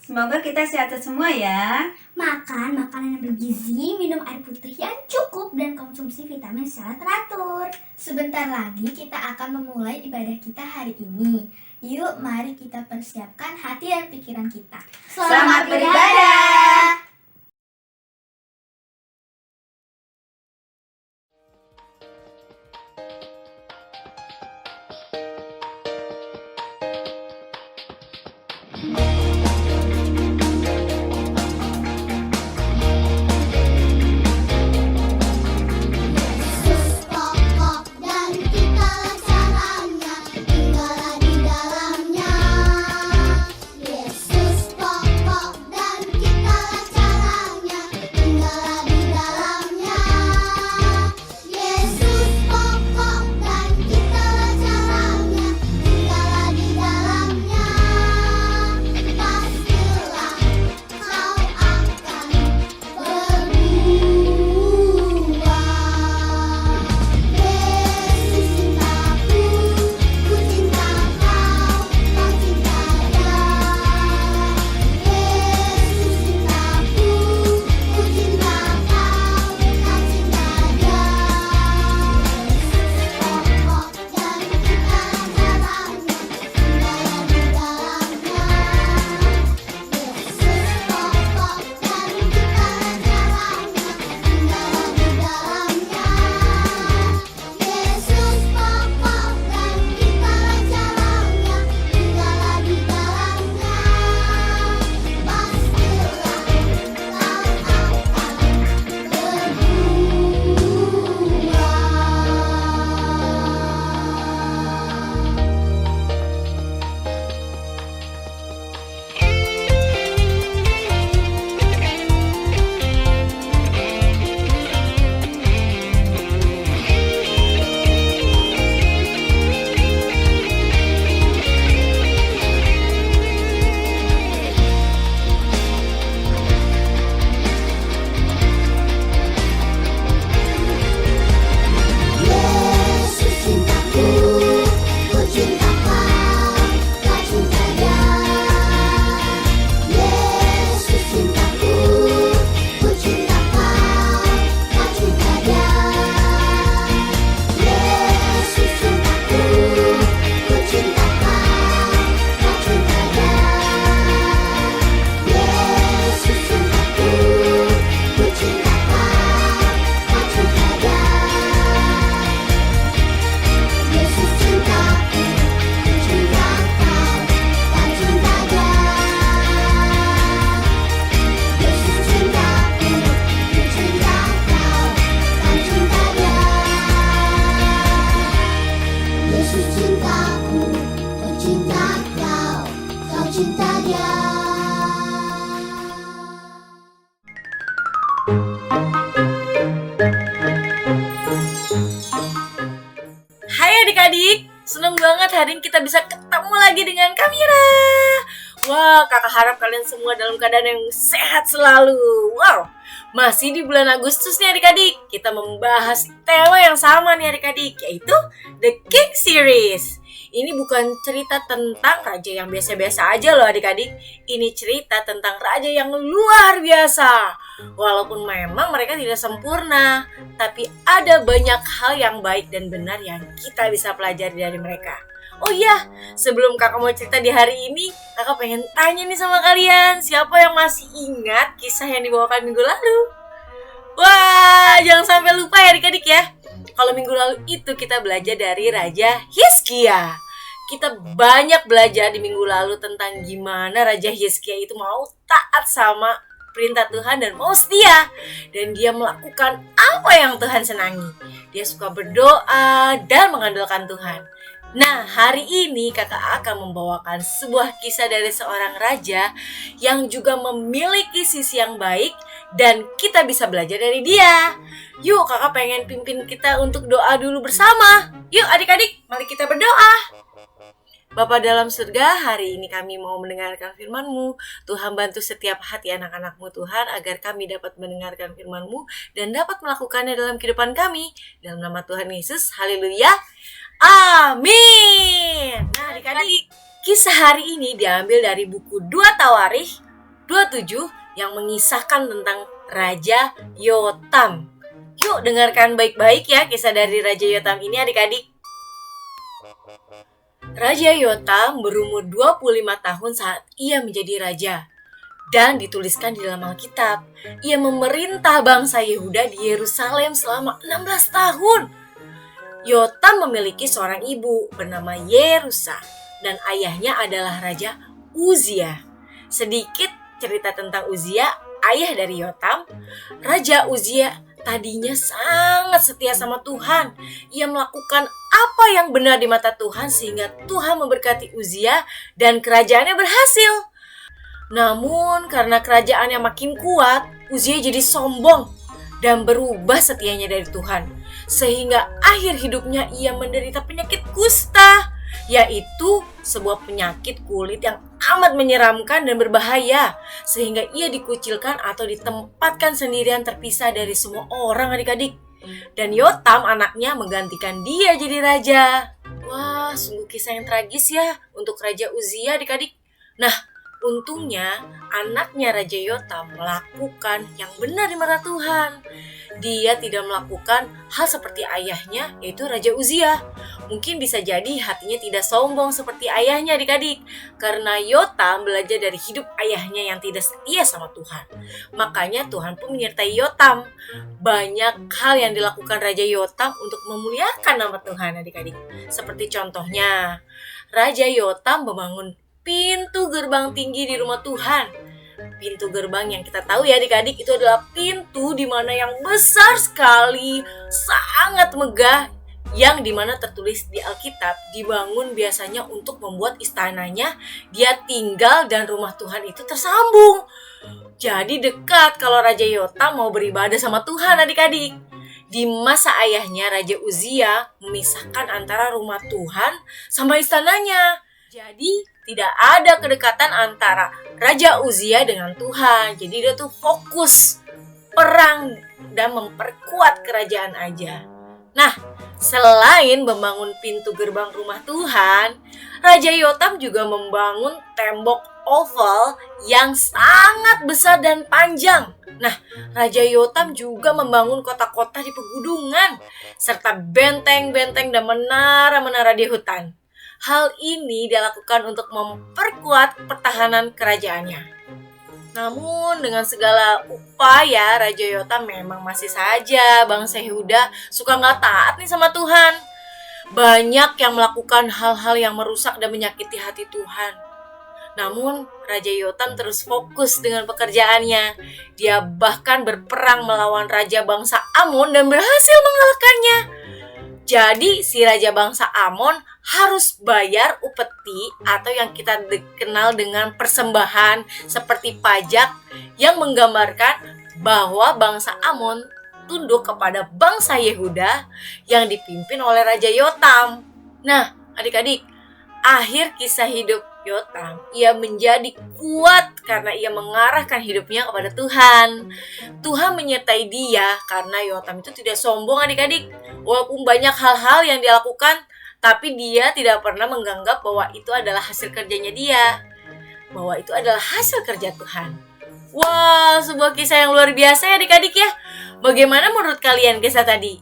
Semoga kita sehat semua ya. Makan makanan yang bergizi, minum air putih yang cukup, dan konsumsi vitamin secara teratur. Sebentar lagi kita akan memulai ibadah kita hari ini. Yuk, mari kita persiapkan hati dan pikiran kita. Selamat beribadah. Hai adik-adik, seneng banget hari ini kita bisa ketemu lagi dengan Kamira. Wah, kakak harap kalian semua dalam keadaan yang sehat selalu. Wow, masih di bulan Agustus nih adik-adik. Kita membahas tema yang sama nih adik-adik, yaitu The King Series. Ini bukan cerita tentang raja yang biasa-biasa aja loh adik-adik. Ini cerita tentang raja yang luar biasa. Walaupun memang mereka tidak sempurna, tapi ada banyak hal yang baik dan benar yang kita bisa pelajari dari mereka. Oh iya, sebelum kakak mau cerita di hari ini, kakak pengen tanya nih sama kalian, siapa yang masih ingat kisah yang dibawakan minggu lalu? Wah, jangan sampai lupa ya adik-adik ya. Kalau minggu lalu itu kita belajar dari Raja Hizkia. Kita banyak belajar di minggu lalu tentang gimana Raja Hizkia itu mau taat sama perintah Tuhan dan mau setia. Dan dia melakukan apa yang Tuhan senangi. Dia suka berdoa dan mengandalkan Tuhan. Nah, hari ini kakak akan membawakan sebuah kisah dari seorang raja yang juga memiliki sisi yang baik dan kita bisa belajar dari dia. Yuk, kakak pengen pimpin kita untuk doa dulu bersama. Yuk adik-adik, mari kita berdoa. Bapa dalam surga, hari ini kami mau mendengarkan firman-Mu. Tuhan bantu setiap hati anak-anak-Mu Tuhan, agar kami dapat mendengarkan firman-Mu dan dapat melakukannya dalam kehidupan kami. Dalam nama Tuhan Yesus, haleluya, amin. Nah adik-adik, kisah hari ini diambil dari buku 2 Tawarikh 27 yang mengisahkan tentang Raja Yotam. Yuk dengarkan baik-baik ya kisah dari Raja Yotam ini adik-adik. Raja Yotam berumur 25 tahun saat ia menjadi raja. Dan dituliskan di dalam Alkitab, ia memerintah bangsa Yehuda di Yerusalem selama 16 tahun. Yotam memiliki seorang ibu bernama Yerusa dan ayahnya adalah Raja Uzia. Sedikit cerita tentang Uzia, ayah dari Yotam. Raja Uzia tadinya sangat setia sama Tuhan. Ia melakukan apa yang benar di mata Tuhan sehingga Tuhan memberkati Uzia dan kerajaannya berhasil. Namun karena kerajaannya makin kuat, Uzia jadi sombong dan berubah setianya dari Tuhan. Sehingga akhir hidupnya ia menderita penyakit kusta, yaitu sebuah penyakit kulit yang amat menyeramkan dan berbahaya. Sehingga ia dikucilkan atau ditempatkan sendirian terpisah dari semua orang adik-adik. Dan Yotam anaknya menggantikan dia jadi raja. Wah, sungguh kisah yang tragis ya untuk Raja Uzia adik-adik. Nah, untungnya anaknya Raja Yotam melakukan yang benar di mata Tuhan. Dia tidak melakukan hal seperti ayahnya, yaitu Raja Uzia. Mungkin bisa jadi hatinya tidak sombong seperti ayahnya adik-adik. Karena Yotam belajar dari hidup ayahnya yang tidak setia sama Tuhan. Makanya Tuhan pun menyertai Yotam. Banyak hal yang dilakukan Raja Yotam untuk memuliakan nama Tuhan adik-adik. Seperti contohnya, Raja Yotam membangun pintu gerbang tinggi di rumah Tuhan. Pintu gerbang yang kita tahu ya adik-adik itu adalah pintu di mana yang besar sekali, sangat megah, yang dimana tertulis di Alkitab dibangun biasanya untuk membuat istananya dia tinggal dan rumah Tuhan itu tersambung. Jadi dekat kalau Raja Yotam mau beribadah sama Tuhan adik-adik. Di masa ayahnya Raja Uzia memisahkan antara rumah Tuhan sama istananya. Jadi tidak ada kedekatan antara Raja Uzia dengan Tuhan. Jadi dia tuh fokus perang dan memperkuat kerajaan aja. Nah, selain membangun pintu gerbang rumah Tuhan, Raja Yotam juga membangun tembok oval yang sangat besar dan panjang. Nah, Raja Yotam juga membangun kota-kota di pegunungan, serta benteng-benteng dan menara-menara di hutan. Hal ini dia lakukan untuk memperkuat pertahanan kerajaannya. Namun dengan segala upaya, Raja Yotam memang masih saja bangsa Yehuda suka nggak taat nih sama Tuhan. Banyak yang melakukan hal-hal yang merusak dan menyakiti hati Tuhan. Namun Raja Yotam terus fokus dengan pekerjaannya. Dia bahkan berperang melawan Raja bangsa Amon dan berhasil mengalahkannya. Jadi si Raja bangsa Amon harus bayar upeti atau yang kita kenal dengan persembahan seperti pajak yang menggambarkan bahwa bangsa Amon tunduk kepada bangsa Yehuda yang dipimpin oleh Raja Yotam. Nah, adik-adik, akhir kisah hidup Yotam, ia menjadi kuat karena ia mengarahkan hidupnya kepada Tuhan. Tuhan menyertai dia karena Yotam itu tidak sombong adik-adik. Walaupun banyak hal-hal yang dia lakukan, tapi dia tidak pernah menganggap bahwa itu adalah hasil kerjanya dia. Bahwa itu adalah hasil kerja Tuhan. Wah, sebuah kisah yang luar biasa ya adik-adik ya. Bagaimana menurut kalian kisah tadi?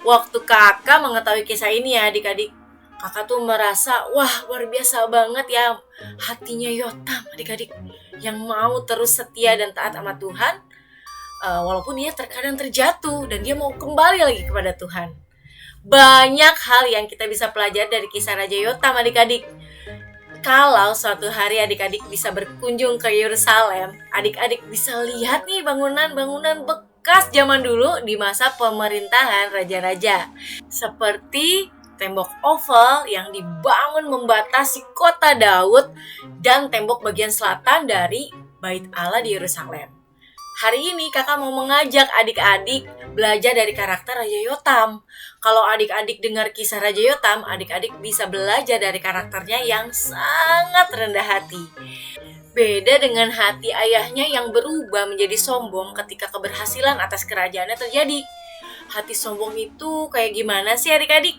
Waktu kakak mengetahui kisah ini ya adik-adik, kakak tuh merasa, wah luar biasa banget ya hatinya Yotam adik-adik. Yang mau terus setia dan taat sama Tuhan, walaupun dia terkadang terjatuh dan dia mau kembali lagi kepada Tuhan. Banyak hal yang kita bisa pelajari dari kisah Raja Yotam adik-adik. Kalau suatu hari adik-adik bisa berkunjung ke Yerusalem, adik-adik bisa lihat nih bangunan-bangunan bekas zaman dulu di masa pemerintahan raja-raja. Seperti tembok oval yang dibangun membatasi kota Daud dan tembok bagian selatan dari Bait Allah di Yerusalem. Hari ini kakak mau mengajak adik-adik belajar dari karakter Raja Yotam. Kalau adik-adik dengar kisah Raja Yotam, adik-adik bisa belajar dari karakternya yang sangat rendah hati. Beda dengan hati ayahnya yang berubah menjadi sombong ketika keberhasilan atas kerajaannya terjadi. Hati sombong itu kayak gimana sih adik-adik?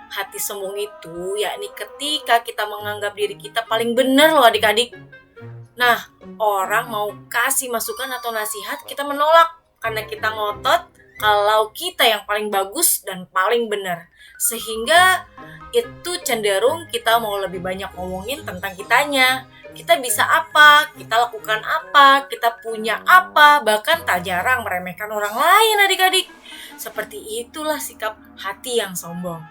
Hati sombong itu yakni ketika kita menganggap diri kita paling benar loh adik-adik. Nah, orang mau kasih masukan atau nasihat, kita menolak karena kita ngotot kalau kita yang paling bagus dan paling benar. Sehingga itu cenderung kita mau lebih banyak ngomongin tentang kitanya. Kita bisa apa, kita lakukan apa, kita punya apa, bahkan tak jarang meremehkan orang lain adik-adik. Seperti itulah sikap hati yang sombong.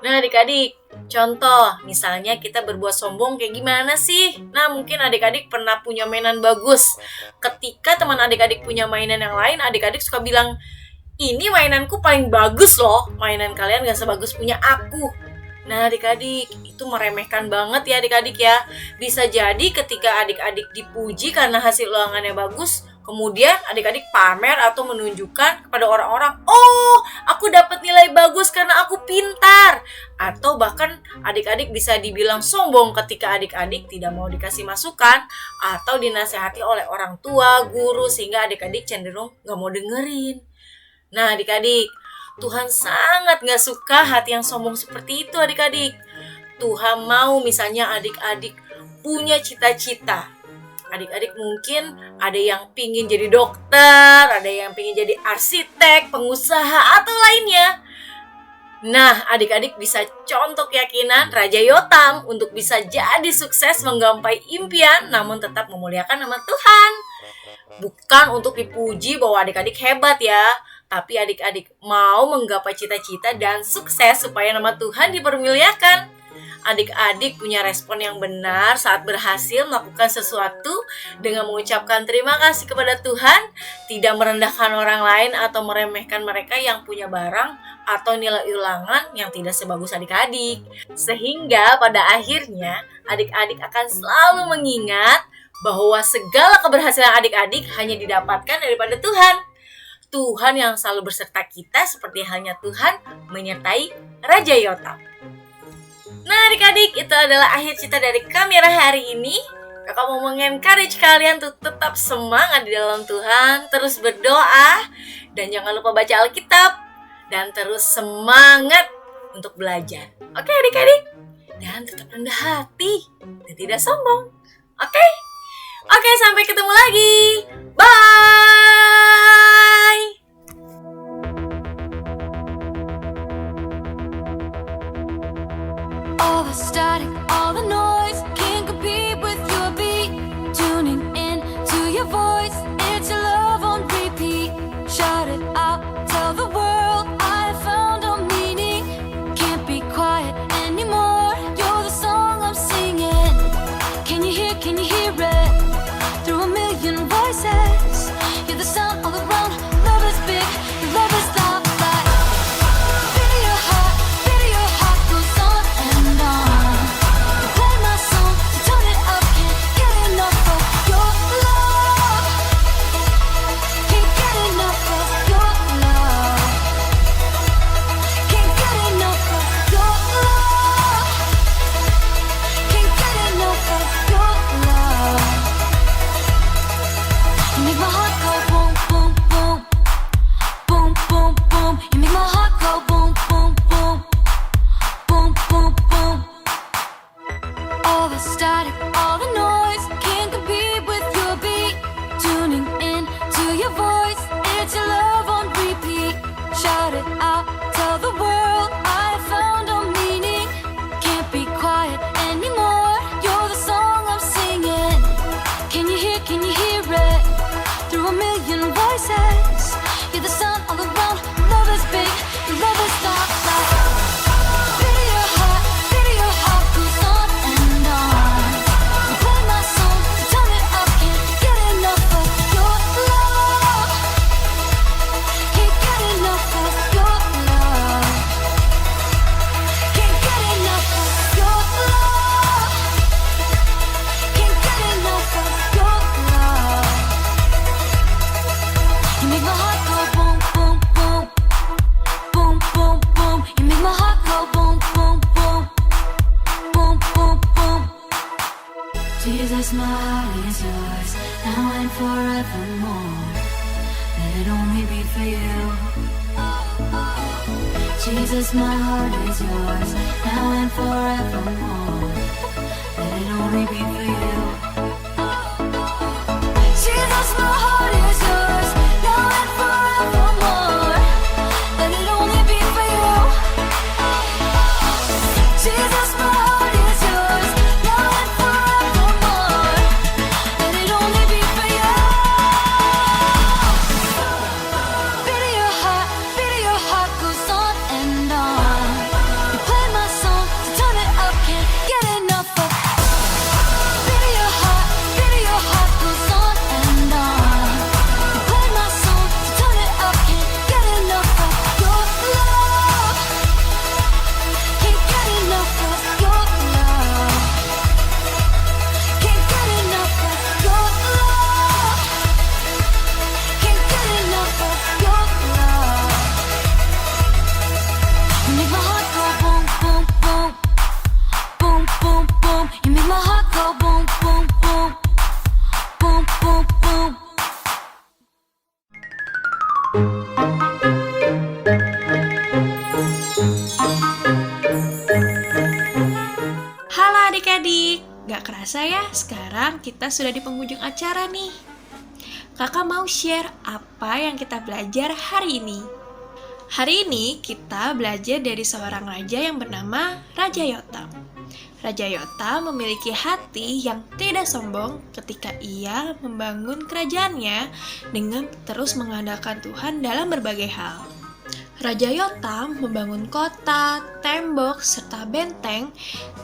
Nah adik-adik, contoh misalnya kita berbuat sombong kayak gimana sih? Nah mungkin adik-adik pernah punya mainan bagus. Ketika teman adik-adik punya mainan yang lain, adik-adik suka bilang, ini mainanku paling bagus loh, mainan kalian gak sebagus punya aku. Nah adik-adik, itu meremehkan banget ya adik-adik ya. Bisa jadi ketika adik-adik dipuji karena hasil ulangannya bagus, kemudian adik-adik pamer atau menunjukkan kepada orang-orang, oh aku dapat nilai bagus karena aku pintar. Atau bahkan adik-adik bisa dibilang sombong ketika adik-adik tidak mau dikasih masukan atau dinasehati oleh orang tua, guru, sehingga adik-adik cenderung gak mau dengerin. Nah adik-adik, Tuhan sangat gak suka hati yang sombong seperti itu adik-adik. Tuhan mau misalnya adik-adik punya cita-cita. Adik-adik mungkin ada yang pingin jadi dokter, ada yang pingin jadi arsitek, pengusaha, atau lainnya. Nah, adik-adik bisa contoh keyakinan Raja Yotam untuk bisa jadi sukses menggapai impian namun tetap memuliakan nama Tuhan. Bukan untuk dipuji bahwa adik-adik hebat ya, tapi adik-adik mau menggapai cita-cita dan sukses supaya nama Tuhan dipermuliakan. Adik-adik punya respon yang benar saat berhasil melakukan sesuatu dengan mengucapkan terima kasih kepada Tuhan, tidak merendahkan orang lain atau meremehkan mereka yang punya barang atau nilai ulangan yang tidak sebagus adik-adik. Sehingga pada akhirnya adik-adik akan selalu mengingat bahwa segala keberhasilan adik-adik hanya didapatkan daripada Tuhan. Tuhan yang selalu berserta kita seperti halnya Tuhan menyertai Raja Yotam. Nah adik-adik, itu adalah akhir cerita dari Kamira hari ini. Kakak mau mengencourage kalian untuk tetap semangat di dalam Tuhan, terus berdoa, dan jangan lupa baca Alkitab, dan terus semangat untuk belajar. Oke adik-adik? Dan tetap rendah hati, dan tidak sombong. Oke? Oke, sampai ketemu lagi. Bye! All the static, all the noise can't compete with your beat. Tuning in to your voice, it's your love on repeat. Shout it out, tell the world I found a meaning. Can't be quiet anymore, you're the song I'm singing. Can you hear it? Through a million voices, you're the sound all around. Love is big, love is loud. Jesus, my heart is yours, now and forevermore. Let it only be for you. Jesus, my heart is yours, now and forevermore. Let let it only be for you. Jesus, my heart is yours, now and forevermore. Let it only be for you. Jesus, my heart is yours, now and forevermore. Let it only be for you. Beat of your heart goes on and on. You play my song, so turn it up, can't get enough of. Beat of your heart goes on and on. You play my song, so turn it up, can't get enough of your love. Can't get enough of your love. Can't get enough of your love. Can't get enough of your love. You make my heart go boom, boom, boom. Boom, boom, boom. You make my heart go boom, boom, boom. Boom, boom, boom. Halo adik-adik, gak kerasa ya, sekarang kita sudah di penghujung acara nih. Kakak mau share apa yang kita belajar hari ini. Hari ini kita belajar dari seorang raja yang bernama Raja Yotam. Raja Yotam memiliki hati yang tidak sombong ketika ia membangun kerajaannya dengan terus mengandalkan Tuhan dalam berbagai hal. Raja Yotam membangun kota, tembok, serta benteng,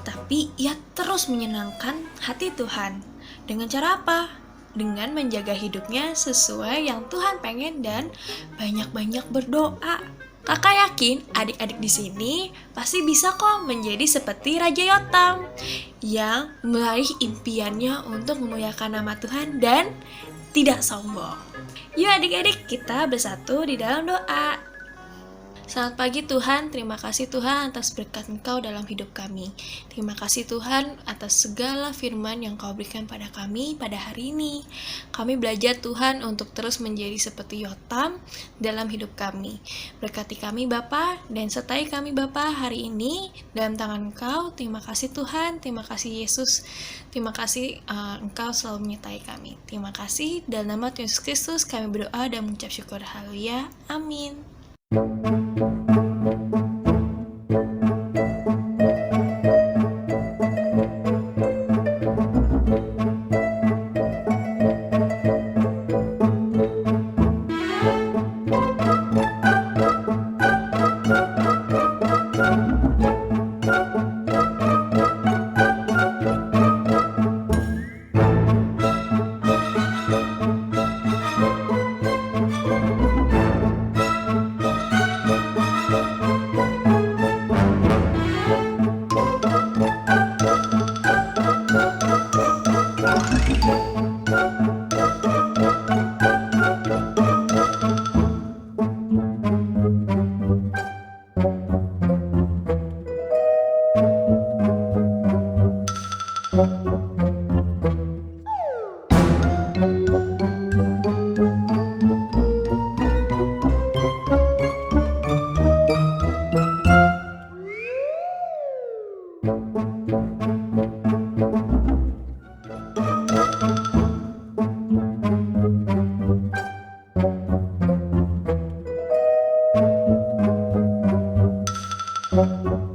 tapi ia terus menyenangkan hati Tuhan. Dengan cara apa? Dengan menjaga hidupnya sesuai yang Tuhan pengen dan banyak-banyak berdoa. Kakak yakin adik-adik di sini pasti bisa kok menjadi seperti Raja Yotam yang meraih impiannya untuk memuliakan nama Tuhan dan tidak sombong. Yuk adik-adik, kita bersatu di dalam doa. Selamat pagi Tuhan, terima kasih Tuhan atas berkat Engkau dalam hidup kami. Terima kasih Tuhan atas segala firman yang Kau berikan pada kami pada hari ini. Kami belajar Tuhan untuk terus menjadi seperti Yotam dalam hidup kami. Berkati kami Bapa dan sertai kami Bapa hari ini dalam tangan Engkau. Terima kasih Tuhan, terima kasih Yesus. Terima kasih Engkau selalu menyertai kami. Terima kasih, dalam nama Tuhan Yesus Kristus kami berdoa dan mengucap syukur. Haleluya, amin. Thank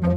you.